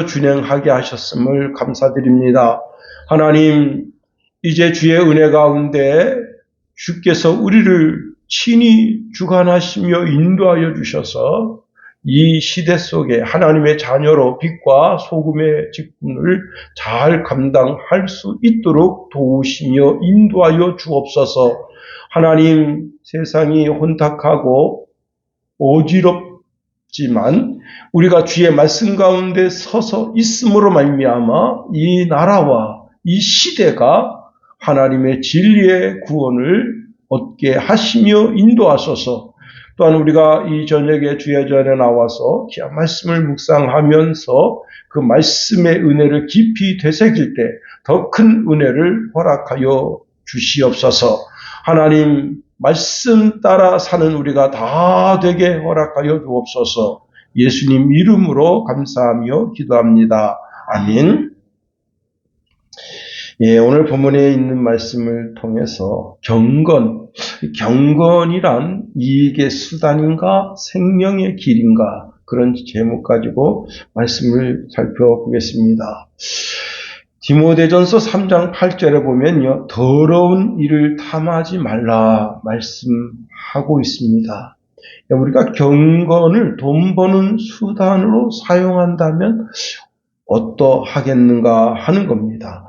준행하게 하셨음을 감사드립니다. 하나님, 이제 주의 은혜 가운데 주께서 우리를 친히 주관하시며 인도하여 주셔서 이 시대 속에 하나님의 자녀로 빛과 소금의 직분을 잘 감당할 수 있도록 도우시며 인도하여 주옵소서. 하나님, 세상이 혼탁하고 어지럽지만 우리가 주의 말씀 가운데 서서 있음으로 말미암아 이 나라와 이 시대가 하나님의 진리의 구원을 얻게 하시며 인도하소서. 또한 우리가 이 저녁에 주의 전에 나와서 귀한 말씀을 묵상하면서 그 말씀의 은혜를 깊이 되새길 때 더 큰 은혜를 허락하여 주시옵소서. 하나님, 말씀 따라 사는 우리가 다 되게 허락하여 주옵소서. 예수님 이름으로 감사하며 기도합니다. 아멘. 오늘 본문에 있는 말씀을 통해서 경건이란 이익의 수단인가 생명의 길인가, 그런 제목 가지고 말씀을 살펴보겠습니다. 디모데전서 3장 8절에 보면요, 더러운 일을 탐하지 말라 말씀하고 있습니다. 우리가 경건을 돈 버는 수단으로 사용한다면 어떠하겠는가 하는 겁니다.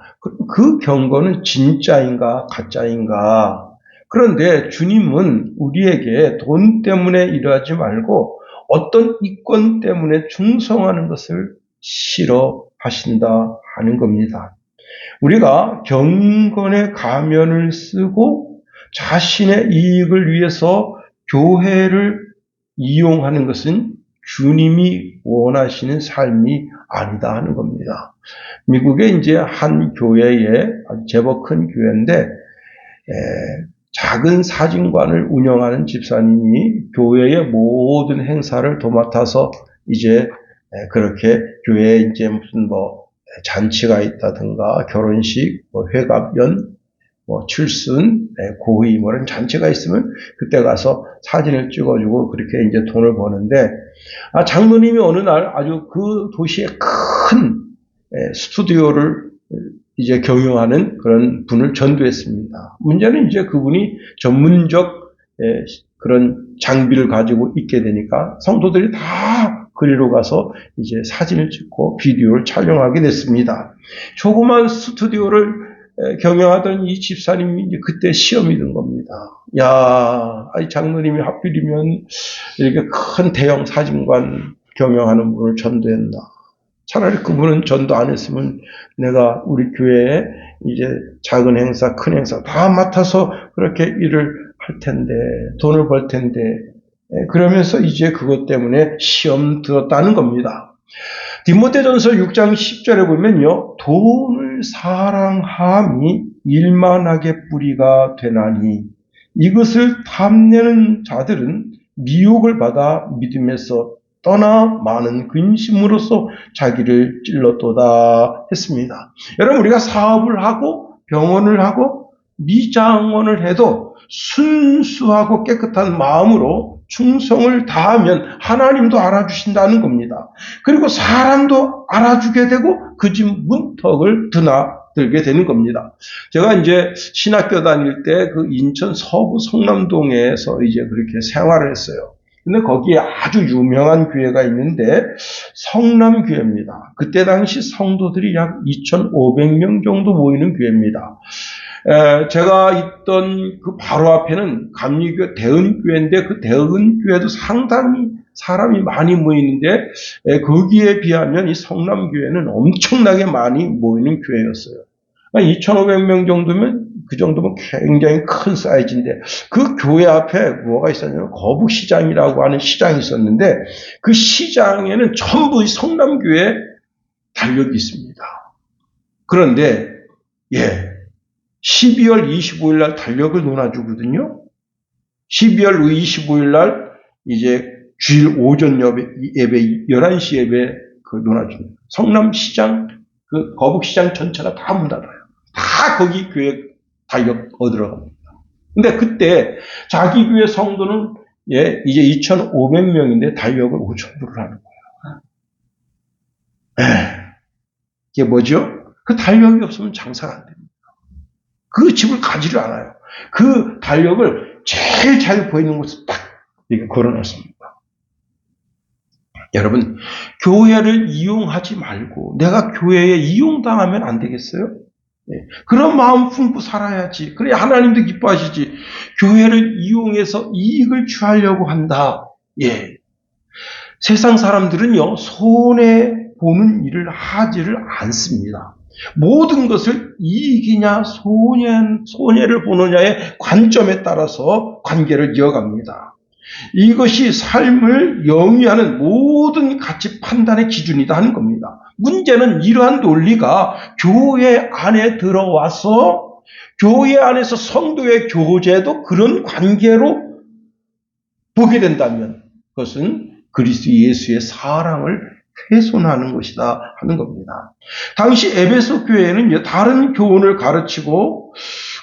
그 경건은 진짜인가 가짜인가. 그런데 주님은 우리에게 돈 때문에 일하지 말고 어떤 이권 때문에 충성하는 것을 싫어하신다 하는 겁니다. 우리가 경건의 가면을 쓰고 자신의 이익을 위해서 교회를 이용하는 것은 주님이 원하시는 삶이 아니다 하는 겁니다. 미국에 이제 한 교회에 제법 큰 교회인데 작은 사진관을 운영하는 집사님이 교회의 모든 행사를 도맡아서 이제 그렇게 교회에 이제 무슨 잔치가 있다든가 결혼식, 회갑연, 출순, 고의 이런 잔치가 있으면 그때 가서 사진을 찍어주고 그렇게 이제 돈을 버는데, 장로님이 어느 날 아주 그 도시의 큰 스튜디오를 이제 경영하는 그런 분을 전도했습니다. 문제는 이제 그분이 전문적 그런 장비를 가지고 있게 되니까 성도들이 다 그리로 가서 이제 사진을 찍고 비디오를 촬영하게 됐습니다. 조그만 스튜디오를 경영하던 이 집사님이 이제 그때 시험이 든 겁니다. 이 장로님이 하필이면 이렇게 큰 대형 사진관 경영하는 분을 전도했나. 차라리 그분은 전도 안 했으면 내가 우리 교회에 이제 작은 행사, 큰 행사 다 맡아서 그렇게 일을 할 텐데, 돈을 벌 텐데, 그러면서 이제 그것 때문에 시험 들었다는 겁니다. 디모데전서 6장 10절에 보면요, 돈을 사랑함이 일만하게 뿌리가 되나니 이것을 탐내는 자들은 미혹을 받아 믿음에서 떠나 많은 근심으로써 자기를 찔렀도다 했습니다. 여러분, 우리가 사업을 하고 병원을 하고 미장원을 해도 순수하고 깨끗한 마음으로 충성을 다하면 하나님도 알아주신다는 겁니다. 그리고 사람도 알아주게 되고 그 집 문턱을 드나들게 되는 겁니다. 제가 이제 신학교 다닐 때 그 인천 서구 성남동에서 이제 그렇게 생활을 했어요. 근데 거기에 아주 유명한 교회가 있는데 성남교회입니다. 그때 당시 성도들이 약 2,500명 정도 모이는 교회입니다. 제가 있던 그 바로 앞에는 감리교 대은교회인데 그 대은교회도 상당히 사람이 많이 모이는데 거기에 비하면 이 성남교회는 엄청나게 많이 모이는 교회였어요. 2,500명 정도면 그 정도면 굉장히 큰 사이즈인데 그 교회 앞에 뭐가 있었냐면 거북시장이라고 하는 시장이 있었는데 그 시장에는 전부 이 성남교회 달력이 있습니다. 그런데 12월 25일 날 달력을 놓아주거든요. 12월 25일 날 이제 주일 오전 예배 11시 예배 그 놓아줍니다. 성남시장 그 거북시장 전체가 다 문 닫아요. 다 거기 교회 달력 얻으러 갑니다. 근데 그때 자기 교회 성도는 이제 2,500명인데 달력을 5,000부를 하는 거예요. 이게 뭐죠? 그 달력이 없으면 장사가 안 됩니다. 그 집을 가지를 않아요. 그 달력을 제일 잘 보이는 곳에 딱 이렇게 걸어놨습니다. 여러분, 교회를 이용하지 말고 내가 교회에 이용당하면 안 되겠어요? 그런 마음 품고 살아야지. 그래 하나님도 기뻐하시지. 교회를 이용해서 이익을 취하려고 한다. 예. 세상 사람들은요, 손해보는 일을 하지를 않습니다. 모든 것을 이익이냐, 손해를 보느냐의 관점에 따라서 관계를 이어갑니다. 이것이 삶을 영위하는 모든 가치 판단의 기준이다 하는 겁니다. 문제는 이러한 논리가 교회 안에 들어와서 교회 안에서 성도의 교제도 그런 관계로 보게 된다면 그것은 그리스도 예수의 사랑을 훼손하는 것이다 하는 겁니다. 당시 에베소 교회는 다른 교훈을 가르치고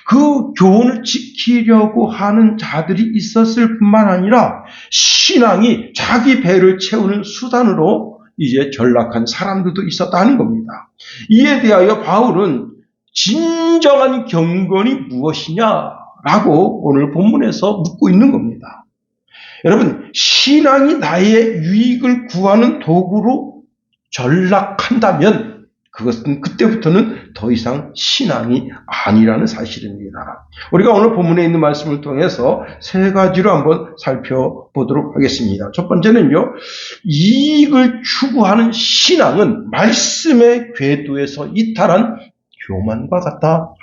그 교훈을 지키려고 하는 자들이 있었을 뿐만 아니라 신앙이 자기 배를 채우는 수단으로 이제 전락한 사람들도 있었다는 겁니다. 이에 대하여 바울은 진정한 경건이 무엇이냐라고 오늘 본문에서 묻고 있는 겁니다. 여러분, 신앙이 나의 유익을 구하는 도구로 전락한다면 그것은 그때부터는 더 이상 신앙이 아니라는 사실입니다. 우리가 오늘 본문에 있는 말씀을 통해서 세 가지로 한번 살펴보도록 하겠습니다. 첫 번째는요, 이익을 추구하는 신앙은 말씀의 궤도에서 이탈한 교만과 같다.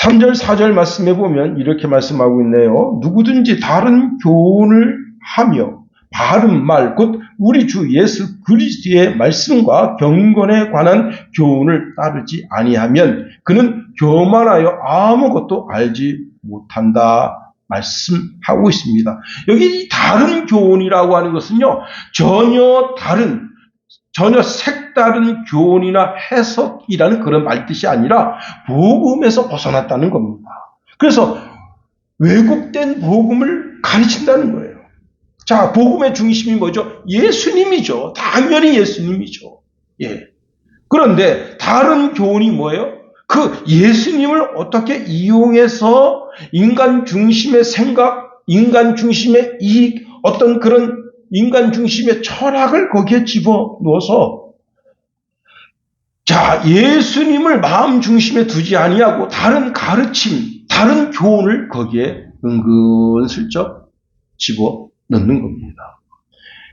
3절, 4절 말씀해 보면 이렇게 말씀하고 있네요. 누구든지 다른 교훈을 하며 바른 말, 곧 우리 주 예수 그리스도의 말씀과 경건에 관한 교훈을 따르지 아니하면 그는 교만하여 아무것도 알지 못한다 말씀하고 있습니다. 여기 다른 교훈이라고 하는 것은요, 전혀 색다른 교훈이나 해석이라는 그런 말뜻이 아니라 복음에서 벗어났다는 겁니다. 그래서 왜곡된 복음을 가르친다는 거예요. 자, 복음의 중심이 뭐죠? 예수님이죠. 당연히 예수님이죠. 예. 그런데 다른 교훈이 뭐예요? 그 예수님을 어떻게 이용해서 인간 중심의 생각, 인간 중심의 이익, 어떤 그런 인간 중심의 철학을 거기에 집어넣어서 자, 예수님을 마음 중심에 두지 아니하고 다른 가르침, 다른 교훈을 거기에 은근슬쩍 집어넣는 겁니다.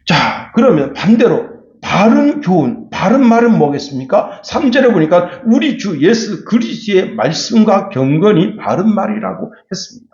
자, 그러면 반대로 바른 교훈, 바른 말은 뭐겠습니까? 3절에 보니까 우리 주 예수 그리스도의 말씀과 경건이 바른 말이라고 했습니다.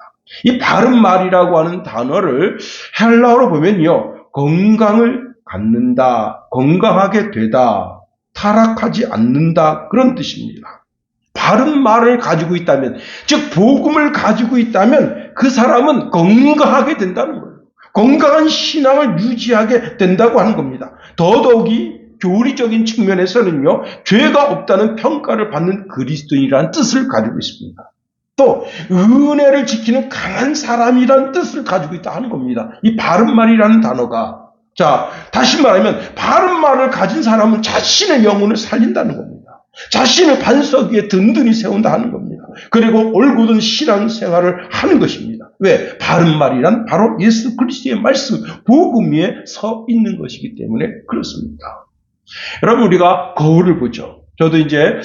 이 바른 말이라고 하는 단어를 헬라어로 보면요, 건강을 갖는다, 건강하게 되다, 타락하지 않는다, 그런 뜻입니다. 바른 말을 가지고 있다면, 즉 복음을 가지고 있다면 그 사람은 건강하게 된다는 거예요. 건강한 신앙을 유지하게 된다고 하는 겁니다. 더더욱이 교리적인 측면에서는요, 죄가 없다는 평가를 받는 그리스도인이라는 뜻을 가지고 있습니다. 또 은혜를 지키는 강한 사람이라는 뜻을 가지고 있다 하는 겁니다. 이 바른 말이라는 단어가. 자, 다시 말하면 바른 말을 가진 사람은 자신의 영혼을 살린다는 겁니다. 자신을 반석 위에 든든히 세운다 하는 겁니다. 그리고 올곧은 신앙생활을 하는 것입니다. 왜? 바른 말이란 바로 예수 그리스도의 말씀, 복음 위에 서 있는 것이기 때문에 그렇습니다. 여러분, 우리가 거울을 보죠. 저도 이제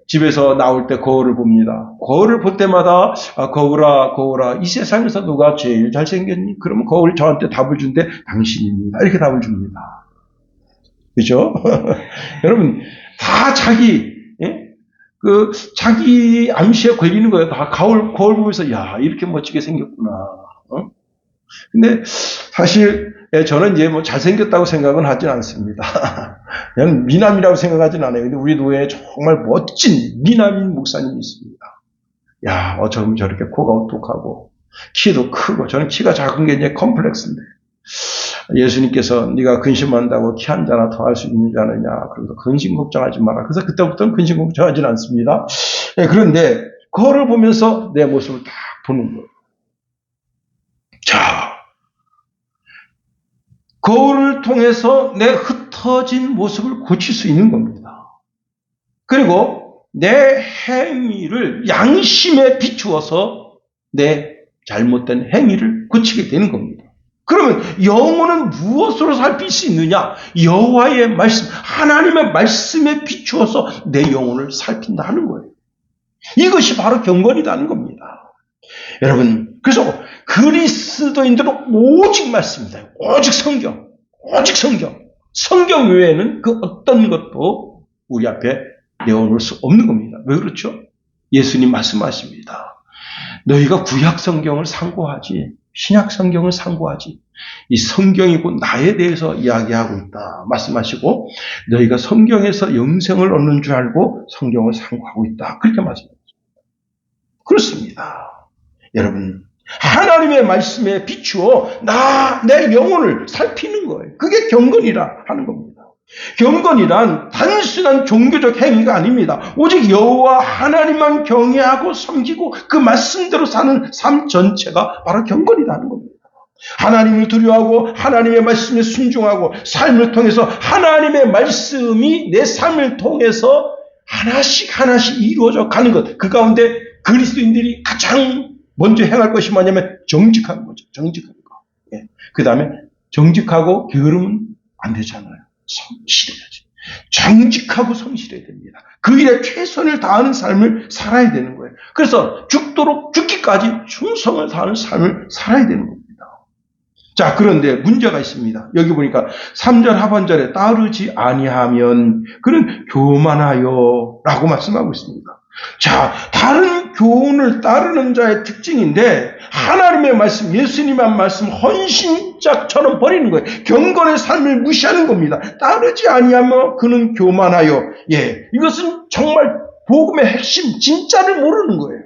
집에서 나올 때 거울을 봅니다. 거울을 볼 때마다 거울아 이 세상에서 누가 제일 잘생겼니? 그러면 거울이 저한테 답을 준대. 당신입니다. 이렇게 답을 줍니다. 그죠? 여러분, 다 자기 암시에 걸리는 거예요. 다 거울 보면서 야, 이렇게 멋지게 생겼구나. 근데 사실 저는 이제 뭐 잘생겼다고 생각은 하진 않습니다. 그냥 미남이라고 생각하진 않아요. 근데 우리 교회에 정말 멋진 미남인 목사님이 있습니다. 야, 어쩜 저렇게 코가 오똑하고 키도 크고, 저는 키가 작은 게 이제 컴플렉스인데 예수님께서 네가 근심한다고 키 한 자나 더 할 수 있는 줄 아느냐. 그래서 근심 걱정하지 마라. 그래서 그때부터는 근심 걱정하진 않습니다. 그런데 그거를 보면서 내 모습을 딱 보는 거예요. 자, 거울을 통해서 내 터진 모습을 고칠 수 있는 겁니다. 그리고 내 행위를 양심에 비추어서 내 잘못된 행위를 고치게 되는 겁니다. 그러면 영혼은 무엇으로 살필 수 있느냐? 여호와의 말씀, 하나님의 말씀에 비추어서 내 영혼을 살핀다 하는 거예요. 이것이 바로 경건이라는 겁니다. 여러분, 그래서 그리스도인들은 오직 말씀입니다. 오직 성경, 오직 성경. 성경 외에는 그 어떤 것도 우리 앞에 내어놓을 수 없는 겁니다. 왜 그렇죠? 예수님 말씀하십니다. 너희가 구약 성경을 상고하지, 신약 성경을 상고하지. 이 성경이 곧 나에 대해서 이야기하고 있다 말씀하시고, 너희가 성경에서 영생을 얻는 줄 알고 성경을 상고하고 있다. 그렇게 말씀하십니다. 그렇습니다. 여러분, 하나님의 말씀에 비추어 내 영혼을 살피는 거예요. 그게 경건이라 하는 겁니다. 경건이란 단순한 종교적 행위가 아닙니다. 오직 여호와 하나님만 경외하고 섬기고 그 말씀대로 사는 삶 전체가 바로 경건이라는 겁니다. 하나님을 두려워하고 하나님의 말씀에 순종하고 삶을 통해서 하나님의 말씀이 내 삶을 통해서 하나씩 하나씩 이루어져 가는 것. 그 가운데 그리스도인들이 가장 먼저 행할 것이 뭐냐면 정직한 거죠. 정직한 거. 예. 그 다음에 정직하고 게으르면 안 되잖아요. 성실해야지. 정직하고 성실해야 됩니다. 그 일에 최선을 다하는 삶을 살아야 되는 거예요. 그래서 죽도록 죽기까지 충성을 다하는 삶을 살아야 되는 겁니다. 자, 그런데 문제가 있습니다. 여기 보니까 3절 하반절에 따르지 아니하면 그는 교만하여 라고 말씀하고 있습니다. 자, 다른 교훈을 따르는 자의 특징인데 하나님의 말씀, 예수님의 말씀 헌신짝처럼 버리는 거예요. 경건의 삶을 무시하는 겁니다. 따르지 아니하면 그는 교만하여. 예, 이것은 정말 복음의 핵심, 진짜를 모르는 거예요.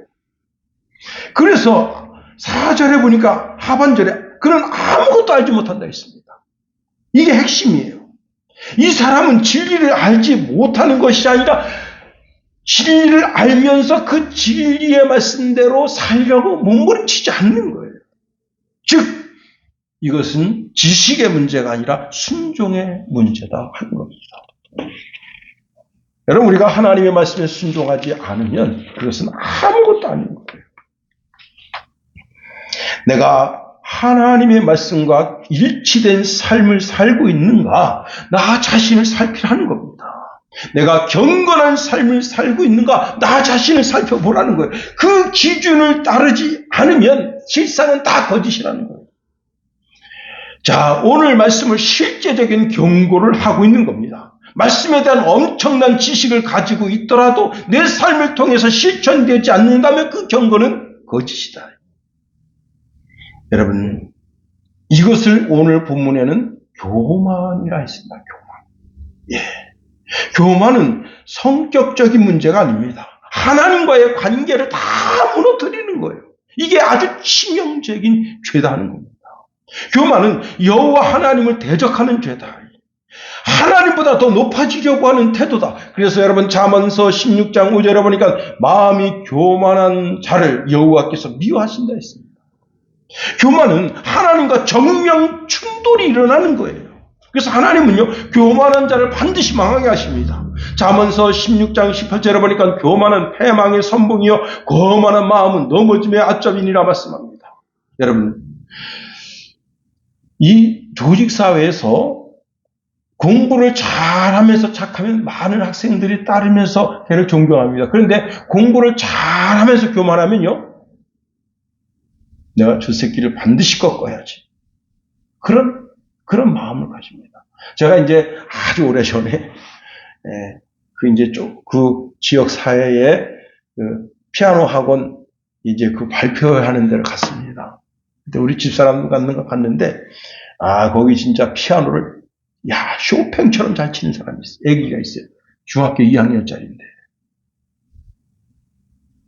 그래서 4절에 보니까 하반절에 그는 아무것도 알지 못한다 했습니다. 이게 핵심이에요. 이 사람은 진리를 알지 못하는 것이 아니라 진리를 알면서 그 진리의 말씀대로 살려고 몸부림치지 않는 거예요. 즉, 이것은 지식의 문제가 아니라 순종의 문제다 하는 겁니다. 여러분, 우리가 하나님의 말씀에 순종하지 않으면 그것은 아무것도 아닌 거예요. 내가 하나님의 말씀과 일치된 삶을 살고 있는가, 나 자신을 살피라는 겁니다. 내가 경건한 삶을 살고 있는가, 나 자신을 살펴보라는 거예요. 그 기준을 따르지 않으면 실상은 다 거짓이라는 거예요. 자, 오늘 말씀을 실제적인 경고를 하고 있는 겁니다. 말씀에 대한 엄청난 지식을 가지고 있더라도 내 삶을 통해서 실천되지 않는다면 그 경고는 거짓이다. 여러분, 이것을 오늘 본문에는 교만이라 했습니다. 교만. 예. 교만은 성격적인 문제가 아닙니다. 하나님과의 관계를 다 무너뜨리는 거예요. 이게 아주 치명적인 죄다는 겁니다. 교만은 여호와 하나님을 대적하는 죄다. 하나님보다 더 높아지려고 하는 태도다. 그래서 여러분 잠언서 16장 5절에 보니까 마음이 교만한 자를 여호와께서 미워하신다 했습니다. 교만은 하나님과 정면 충돌이 일어나는 거예요. 그래서 하나님은요, 교만한 자를 반드시 망하게 하십니다. 잠언서 16장 18절에 보니까 교만은 패망의 선봉이요 거만한 마음은 넘어짐의 아점이니라 말씀합니다. 여러분, 이 조직사회에서 공부를 잘하면서 착하면 많은 학생들이 따르면서 걔를 존경합니다. 그런데 공부를 잘하면서 교만하면요, 내가 저 새끼를 반드시 꺾어야지. 그런 마음을 가집니다. 제가 이제 아주 오래 전에, 그 지역 사회에 그 피아노 학원 이제 그 발표하는 데를 갔습니다. 근데 우리 집사람 갔는데, 거기 진짜 피아노를, 쇼팽처럼 잘 치는 사람이 있어요. 애기가 있어요. 중학교 2학년짜리인데.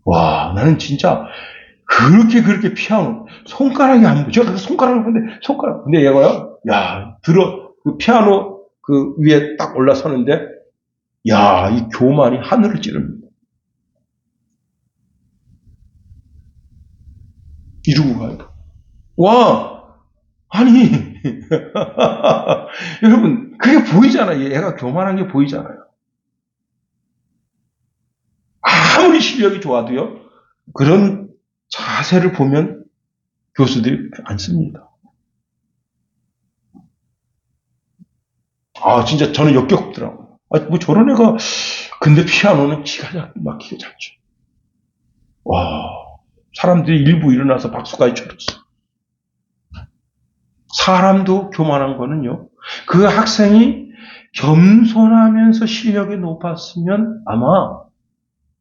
와, 나는 진짜, 그렇게 피아노, 손가락이 안 보여. 제가 손가락을 보는데, 근데 얘가요, 그 피아노 그 위에 딱 올라서는데, 이 교만이 하늘을 찌릅니다. 이러고 가요. 아니, 여러분, 그게 보이잖아요. 얘가 교만한 게 보이잖아요. 아무리 실력이 좋아도요, 그런 자세를 보면 교수들이 안 씁니다. 진짜 저는 역겹더라고요. 뭐 저런 애가, 근데 피아노는 기가 막히게 잘 쳐. 와, 사람들이 일부 일어나서 박수까지 쳐줬어. 사람도 교만한 거는요, 그 학생이 겸손하면서 실력이 높았으면 아마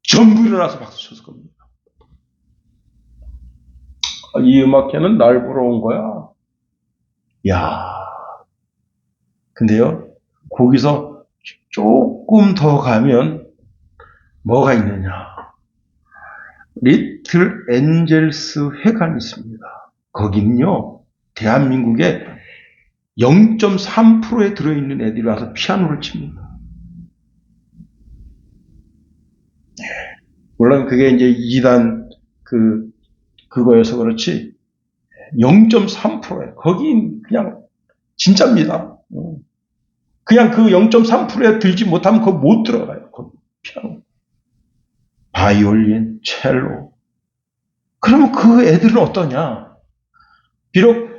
전부 일어나서 박수 쳤을 겁니다. 이 음악회는 날 보러 온 거야. 야, 근데요, 거기서 조금 더 가면 뭐가 있느냐. 리틀 엔젤스 회관이 있습니다. 거기는요, 대한민국의 0.3%에 들어있는 애들이 와서 피아노를 칩니다. 물론 그게 이제 2단 그거여서 그렇지 0.3%에 거기 그냥 진짜입니다. 그냥 그 0.3%에 들지 못하면 거기 못 들어가요. 거기 피아노, 바이올린, 첼로. 그러면 그 애들은 어떠냐? 비록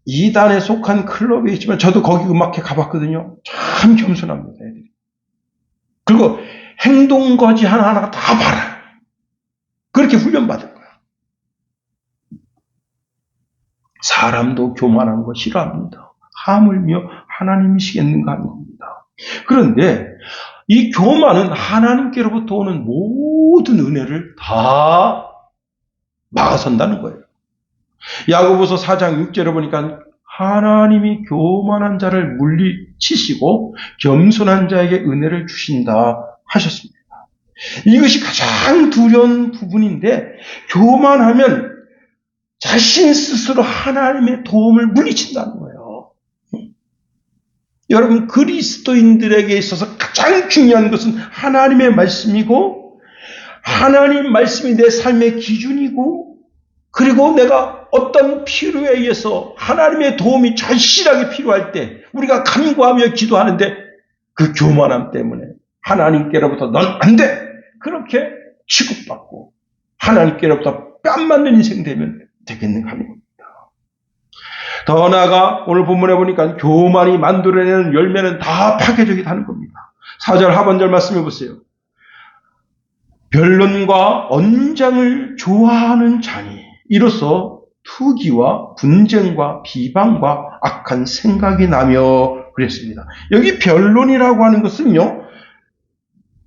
2단에 속한 클럽에 있지만 저도 거기 음악회 가봤거든요. 참 겸손합니다, 애들이. 그리고 행동거지 하나하나가 다 봐라. 그렇게 훈련받은 거야. 사람도 교만한 거 싫어합니다. 하물며 하나님이시겠는가 하는 겁니다. 그런데 이 교만은 하나님께로부터 오는 모든 은혜를 다 막아선다는 거예요. 야고보서 4장 6절에 보니까 하나님이 교만한 자를 물리치시고 겸손한 자에게 은혜를 주신다 하셨습니다. 이것이 가장 두려운 부분인데, 교만하면 자신 스스로 하나님의 도움을 물리친다는 거예요. 여러분, 그리스도인들에게 있어서 가장 중요한 것은 하나님의 말씀이고, 하나님 말씀이 내 삶의 기준이고, 그리고 내가 어떤 필요에 의해서 하나님의 도움이 절실하게 필요할 때 우리가 간구하며 기도하는데 그 교만함 때문에 하나님께로부터 넌 안 돼! 그렇게 취급받고 하나님께로부터 뺨 맞는 인생 되면 되겠는가 하는 겁니다. 더 나아가 오늘 본문에 보니까 교만이 만들어내는 열매는 다 파괴적이다는 겁니다. 4절 하반절 말씀해 보세요. 변론과 언쟁을 좋아하는 자니 이로써 투기와 분쟁과 비방과 악한 생각이 나며 그랬습니다. 여기 변론이라고 하는 것은요,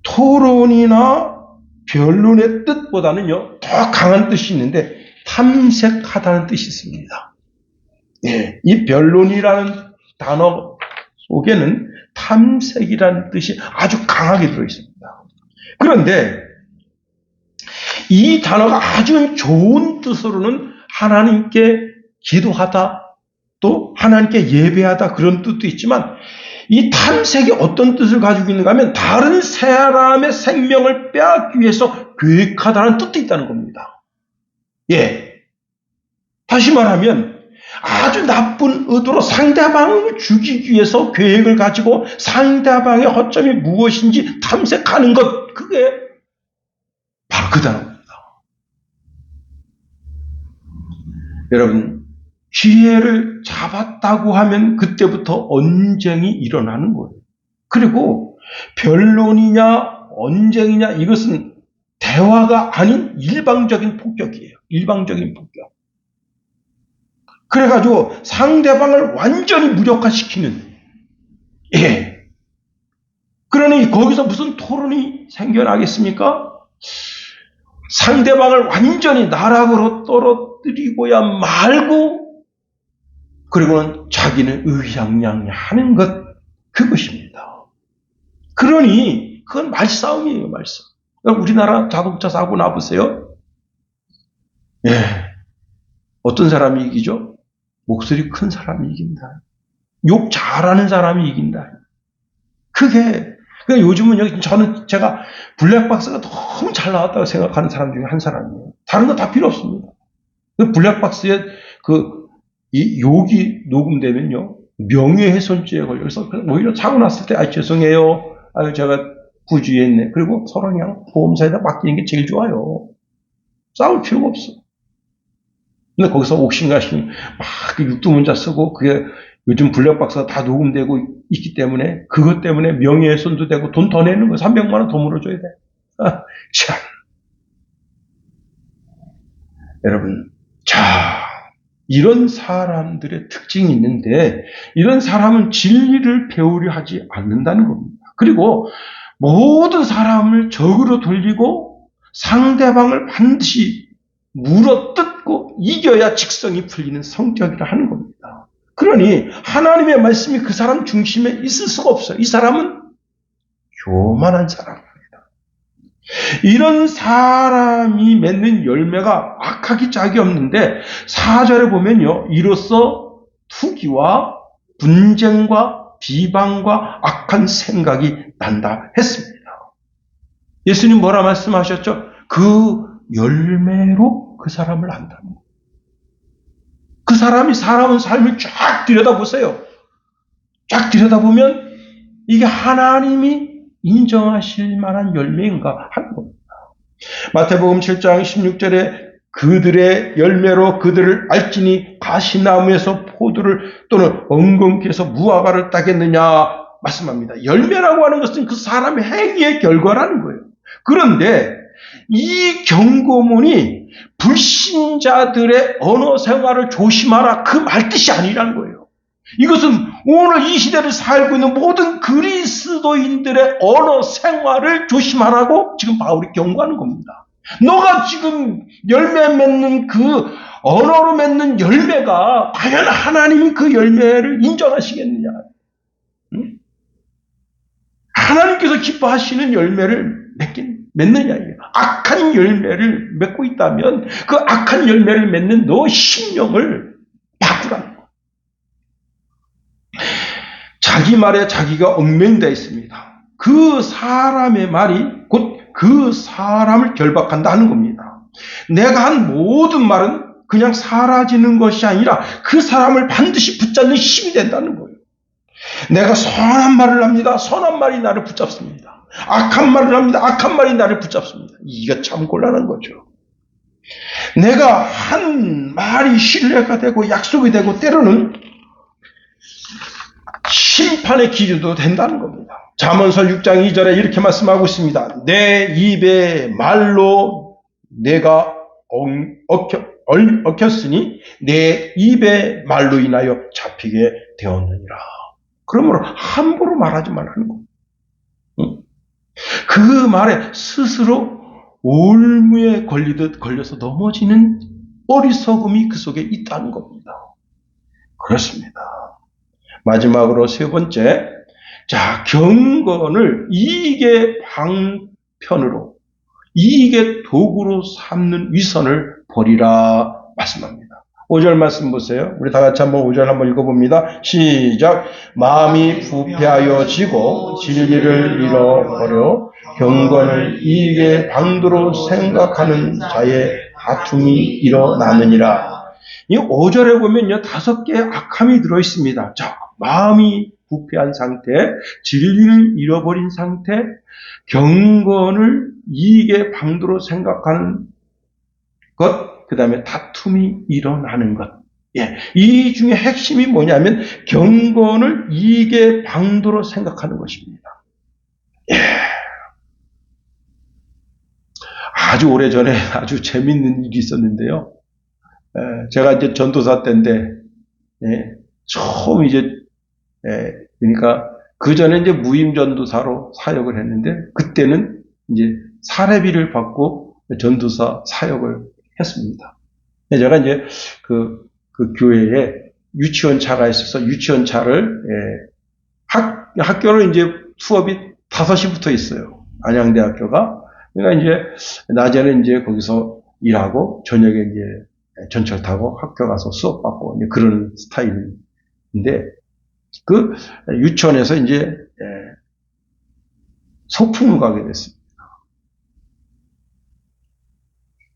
토론이나 변론의 뜻보다는요, 더 강한 뜻이 있는데 탐색하다는 뜻이 있습니다. 예, 이 변론이라는 단어 속에는 탐색이라는 뜻이 아주 강하게 들어있습니다. 그런데 이 단어가 아주 좋은 뜻으로는 하나님께 기도하다, 또 하나님께 예배하다 그런 뜻도 있지만 이 탐색이 어떤 뜻을 가지고 있는가 하면 다른 사람의 생명을 빼앗기 위해서 계획하다는 뜻도 있다는 겁니다. 예. 다시 말하면 아주 나쁜 의도로 상대방을 죽이기 위해서 계획을 가지고 상대방의 허점이 무엇인지 탐색하는 것, 그게 바로 그 단어입니다. 여러분, 기회를 잡았다고 하면 그때부터 언쟁이 일어나는 거예요. 그리고 변론이냐 언쟁이냐 이것은 대화가 아닌 일방적인 폭격이에요. 일방적인 폭격. 그래가지고 상대방을 완전히 무력화시키는, 예. 그러니 거기서 무슨 토론이 생겨나겠습니까? 상대방을 완전히 나락으로 떨어뜨리고야 말고, 그리고는 자기는 의양양하는 것, 그것입니다. 그러니 그건 말싸움이에요, 말싸움. 우리나라 자동차 사고 나보세요. 예. 어떤 사람이 이기죠? 목소리 큰 사람이 이긴다. 욕 잘하는 사람이 이긴다. 그게, 그러니까 요즘은 제가 블랙박스가 너무 잘 나왔다고 생각하는 사람 중에 한 사람이에요. 다른 거 다 필요 없습니다. 그 블랙박스에 이 욕이 녹음되면요, 명예훼손죄에 걸려서 오히려 사고 났을 때 죄송해요. 제가 부주의했네. 그리고 서로 그냥 보험사에다 맡기는 게 제일 좋아요. 싸울 필요가 없어. 근데 거기서 옥신각신 막 육두문자 쓰고 그게 요즘 블랙박스가 다 녹음되고 있기 때문에 그것 때문에 명예훼손도 되고 돈 더 내는 거 300만 원 더 물어줘야 돼. 참. 여러분, 이런 사람들의 특징이 있는데 이런 사람은 진리를 배우려 하지 않는다는 겁니다. 그리고 모든 사람을 적으로 돌리고 상대방을 반드시 물어뜯고 이겨야 직성이 풀리는 성격이라 하는 겁니다. 그러니 하나님의 말씀이 그 사람 중심에 있을 수가 없어요. 이 사람은 교만한 사람입니다. 이런 사람이 맺는 열매가 악하기 짝이 없는데 4절에 보면요. 이로써 투기와 분쟁과 비방과 악한 생각이 난다 했습니다. 예수님 뭐라 말씀하셨죠? 그 열매로 그 사람을 안다는 거예요. 그 사람이 살아온 삶을 쫙 들여다보세요. 쫙 들여다보면 이게 하나님이 인정하실 만한 열매인가 하는 겁니다. 마태복음 7장 16절에 그들의 열매로 그들을 알지니 가시나무에서 포도를 또는 엉겅퀴에서 무화과를 따겠느냐 말씀합니다. 열매라고 하는 것은 그 사람의 행위의 결과라는 거예요. 그런데 이 경고문이 불신자들의 언어 생활을 조심하라 그 말뜻이 아니라는 거예요. 이것은 오늘 이 시대를 살고 있는 모든 그리스도인들의 언어 생활을 조심하라고 지금 바울이 경고하는 겁니다. 너가 지금 열매 맺는 그 언어로 맺는 열매가 과연 하나님이 그 열매를 인정하시겠느냐? 응? 하나님께서 기뻐하시는 열매를 맺느냐? 악한 열매를 맺고 있다면 그 악한 열매를 맺는 너 심령을 바꾸라는 거예요. 자기 말에 자기가 얽매인되어 있습니다. 그 사람의 말이 곧 그 사람을 결박한다 하는 겁니다. 내가 한 모든 말은 그냥 사라지는 것이 아니라 그 사람을 반드시 붙잡는 힘이 된다는 거예요. 내가 선한 말을 합니다. 선한 말이 나를 붙잡습니다. 악한 말을 합니다. 악한 말이 나를 붙잡습니다. 이게 참 곤란한 거죠. 내가 한 말이 신뢰가 되고 약속이 되고 때로는 심판의 기준도 된다는 겁니다. 잠언서 6장 2절에 이렇게 말씀하고 있습니다. 내 입의 말로 내가 얽혔으니 내 입의 말로 인하여 잡히게 되었느니라. 그러므로 함부로 말하지 말라는 겁니다. 그 말에 스스로 올무에 걸려서 넘어지는 어리석음이 그 속에 있다는 겁니다. 그렇습니다. 마지막으로 세 번째, 경건을 이익의 방편으로, 이익의 도구로 삼는 위선을 버리라 말씀합니다. 5절 말씀 보세요. 우리 다 같이 한번 5절 한번 읽어봅니다. 시작. 마음이 부패하여지고 진리를 잃어버려 경건을 이익의 방도로 생각하는 자의 다툼이 일어나느니라. 이 5절에 보면요, 5개의 악함이 들어있습니다. 마음이 부패한 상태, 진리를 잃어버린 상태, 경건을 이익의 방도로 생각하는 것, 그 다음에 다툼이 일어나는 것. 이 중에 핵심이 뭐냐면 경건을 이익의 방도로 생각하는 것입니다. 아주 오래전에 아주 재밌는 일이 있었는데요. 제가 이제 전도사 때인데, 처음 이제, 그러니까 그 전에 이제 무임 전도사로 사역을 했는데, 그때는 이제 사례비를 받고 전도사 사역을 했습니다. 제가 이제 그 교회에 유치원 차가 있어서 유치원 차를, 학교를 이제 수업이 5시부터 있어요. 안양대학교가. 그러니까 이제 낮에는 이제 거기서 일하고 저녁에 이제 전철 타고 학교 가서 수업 받고 이제 그런 스타일인데 그 유치원에서 이제 소풍을 가게 됐습니다.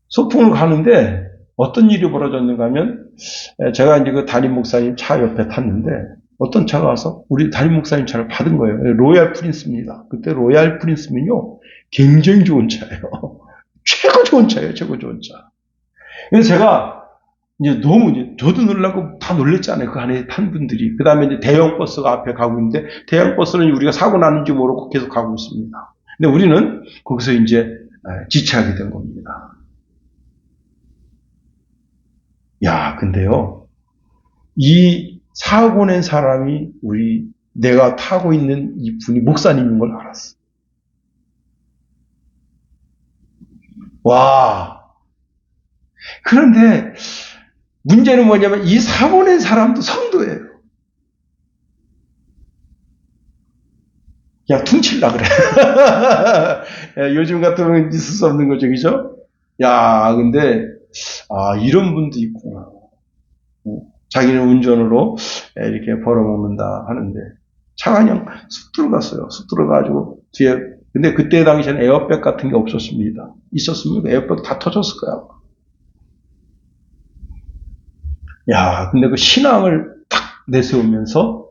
소풍을 가는데 어떤 일이 벌어졌는가 하면 제가 이제 그 담임 목사님 차 옆에 탔는데 어떤 차가 와서 우리 담임 목사님 차를 받은 거예요. 로얄 프린스입니다. 그때 로얄 프린스는요, 굉장히 좋은 차예요. 최고 좋은 차예요, 최고 좋은 차. 그래서 제가 이제 너무 저도 놀라고 다 놀랬잖아요. 그 안에 탄 분들이. 그 다음에 이제 대형 버스가 앞에 가고 있는데, 대형 버스는 우리가 사고 났는지 모르고 계속 가고 있습니다. 근데 우리는 거기서 이제 지체하게 된 겁니다. 야, 근데요, 이 사고 낸 사람이 내가 타고 있는 이 분이 목사님인 걸 알았어. 와. 그런데 문제는 뭐냐면 이 사고 낸 사람도 성도예요. 그냥 퉁칠라 그래. 요즘 같으면 있을 수 없는 거죠, 그죠? 야, 근데, 이런 분도 있구나. 자기는 운전으로 이렇게 벌어먹는다 하는데, 차가 그냥 쑥 들어갔어요. 쑥 들어가지고, 뒤에, 근데 그때 당시에는 에어백 같은 게 없었습니다. 있었으면 에어백 다 터졌을 거야. 야, 근데 그 신앙을 탁 내세우면서,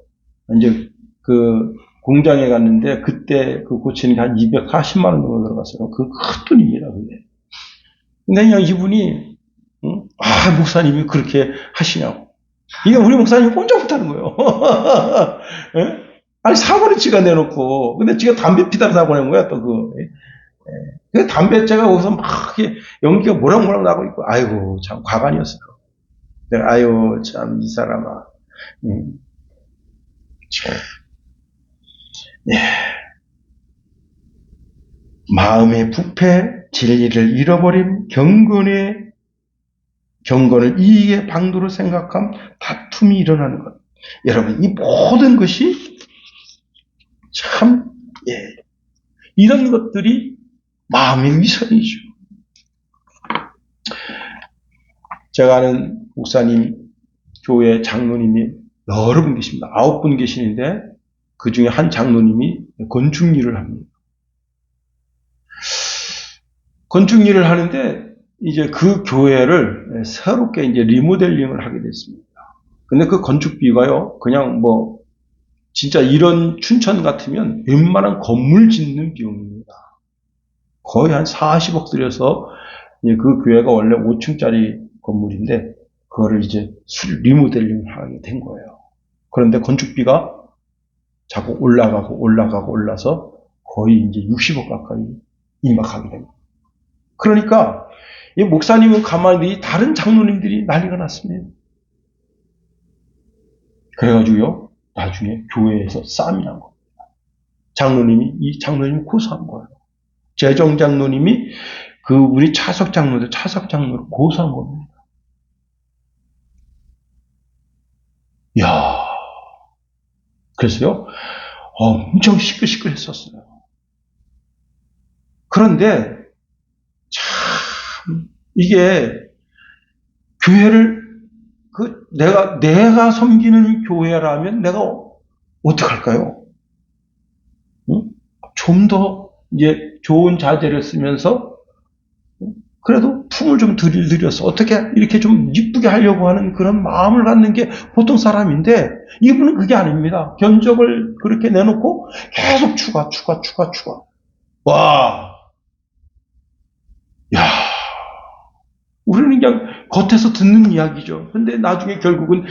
이제 그 공장에 갔는데, 그때 그 고치는 게 한 240만 원 정도 들어갔어요. 그 큰 돈입니다, 그게. 근데 그냥 이분이, 목사님이 그렇게 하시냐고. 이게 우리 목사님이 혼자 못하는 거예요. 예? 아니, 사고를 지가 내놓고, 근데 지가 담배 피다가 사고 낸 거야, 또 그 담배째가 거기서 막 연기가 모락모락 나고 있고, 아이고, 참, 과간이었어요. 아유, 참, 이 사람아. 참. 예. 마음의 부패, 진리를 잃어버림, 경건을 이익의 방도로 생각함, 다툼이 일어나는 것. 여러분, 이 모든 것이 참, 이런 것들이 마음의 위선이죠. 제가 아는 목사님, 교회 장로님이 여러 분 계십니다. 9분 계시는데, 그 중에 한 장로님이 건축 일을 합니다. 건축 일을 하는데, 이제 그 교회를 새롭게 이제 리모델링을 하게 됐습니다. 근데 그 건축비가요, 그냥 진짜 이런 춘천 같으면 웬만한 건물 짓는 비용입니다. 거의 한 40억 들여서 그 교회가 원래 5층짜리 건물인데 그거를 이제 리모델링을 하게 된 거예요. 그런데 건축비가 자꾸 올라서 거의 이제 60억 가까이 임박하게 됩니다. 그러니까 이 목사님은 가만히 다른 장로님들이 난리가 났습니다. 그래가지고요, 나중에 교회에서 싸움이 난 겁니다. 이 장로님이 고소한 거예요. 재정 장로님이 우리 차석 장로를 고소한 겁니다. 이야, 그래서요, 엄청 시끌시끌했었어요. 그런데, 참, 이게, 교회를, 내가 섬기는 교회라면 내가 어떡할까요? 좀 더, 좋은 자재를 쓰면서, 그래도 품을 좀 들여서 어떻게 이렇게 좀 이쁘게 하려고 하는 그런 마음을 갖는 게 보통 사람인데 이분은 그게 아닙니다. 견적을 그렇게 내놓고 계속 추가. 와, 야, 우리는 그냥 겉에서 듣는 이야기죠. 근데 나중에 결국은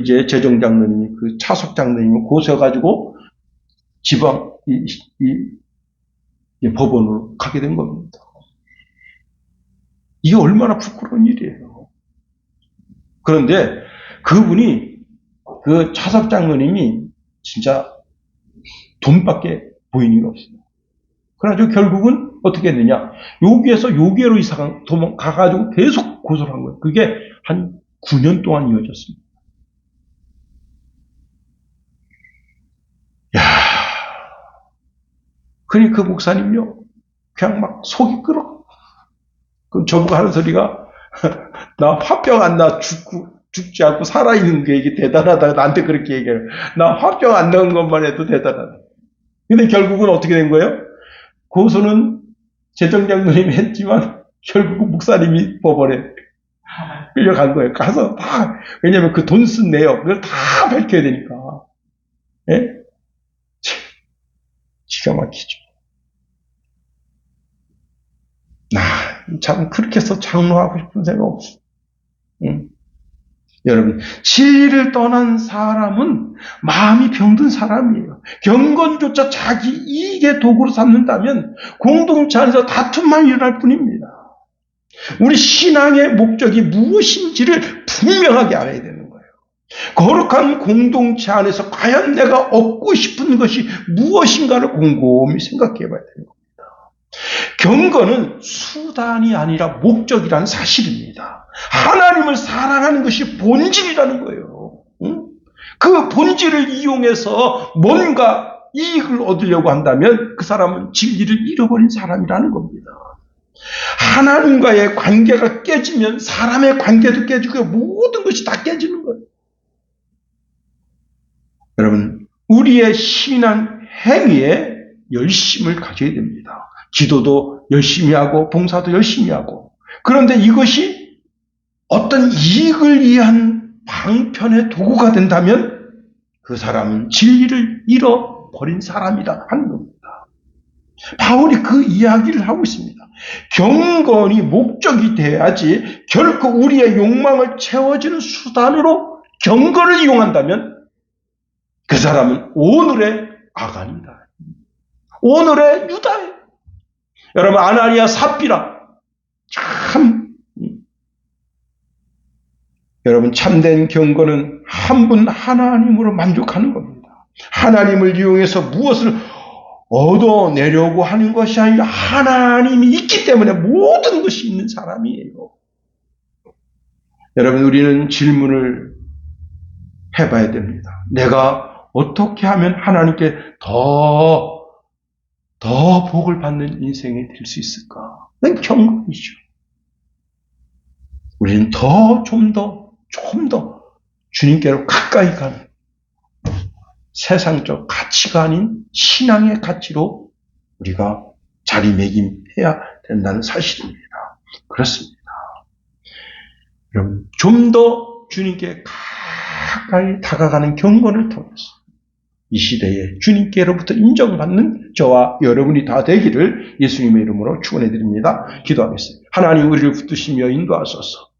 이제 재정 장로님이 차석 장로님이 고소해가지고 지방 법원으로 가게 된 겁니다. 이게 얼마나 부끄러운 일이에요. 그런데 그분이 차석 장로님이 진짜 돈밖에 보이는 게 없어요. 그래가지고 결국은 어떻게 했느냐. 여기에서 요괴로 가가지고 계속 고소를 한 거예요. 그게 한 9년 동안 이어졌습니다. 야, 그러니 그 목사님요, 그냥 막 속이 끓어. 그럼 저보고 하는 소리가, 나 화병 안 나 죽지 않고 살아있는 게 이게 대단하다. 나한테 그렇게 얘기해요. 나 화병 안 나는 것만 해도 대단하다. 근데 결국은 어떻게 된 거예요? 고소는 재정장로님이 했지만 결국은 목사님이 법원에 끌려간 거예요. 가서 왜냐면 그 돈 쓴 내역, 그걸 다 밝혀야 되니까. 예? 기가 막히죠. 참 그렇게 해서 장로하고 싶은 생각 없어. 응? 여러분, 진리를 떠난 사람은 마음이 병든 사람이에요. 경건조차 자기 이익의 도구로 삼는다면 공동체 안에서 다툼만 일어날 뿐입니다. 우리 신앙의 목적이 무엇인지를 분명하게 알아야 되는 거예요. 거룩한 공동체 안에서 과연 내가 얻고 싶은 것이 무엇인가를 곰곰이 생각해 봐야 되는 겁니다. 경건은 수단이 아니라 목적이라는 사실입니다. 하나님을 사랑하는 것이 본질이라는 거예요. 응? 그 본질을 이용해서 뭔가 이익을 얻으려고 한다면 그 사람은 진리를 잃어버린 사람이라는 겁니다. 하나님과의 관계가 깨지면 사람의 관계도 깨지고 모든 것이 다 깨지는 거예요. 여러분, 우리의 신앙 행위에 열심을 가져야 됩니다. 기도도 열심히 하고 봉사도 열심히 하고, 그런데 이것이 어떤 이익을 위한 방편의 도구가 된다면 그 사람은 진리를 잃어버린 사람이라 하는 겁니다. 바울이 그 이야기를 하고 있습니다. 경건이 목적이 돼야지 결코 우리의 욕망을 채워주는 수단으로 경건을 이용한다면 그 사람은 오늘의 아간이다. 오늘의 유다예요. 여러분, 아나니아 삽비라 참, 여러분, 참된 경건은 한 분 하나님으로 만족하는 겁니다. 하나님을 이용해서 무엇을 얻어내려고 하는 것이 아니라 하나님이 있기 때문에 모든 것이 있는 사람이에요. 여러분, 우리는 질문을 해봐야 됩니다. 내가 어떻게 하면 하나님께 더 복을 받는 인생이 될 수 있을까? 그건 경건이죠. 우리는 좀 더 주님께로 가까이 가는 세상적 가치가 아닌 신앙의 가치로 우리가 자리매김해야 된다는 사실입니다. 그렇습니다. 여러분, 좀 더 주님께 가까이 다가가는 경건을 통해서 이 시대에 주님께로부터 인정받는 저와 여러분이 다 되기를 예수님의 이름으로 축원해 드립니다. 기도하겠습니다. 하나님, 우리를 붙드시며 인도하소서.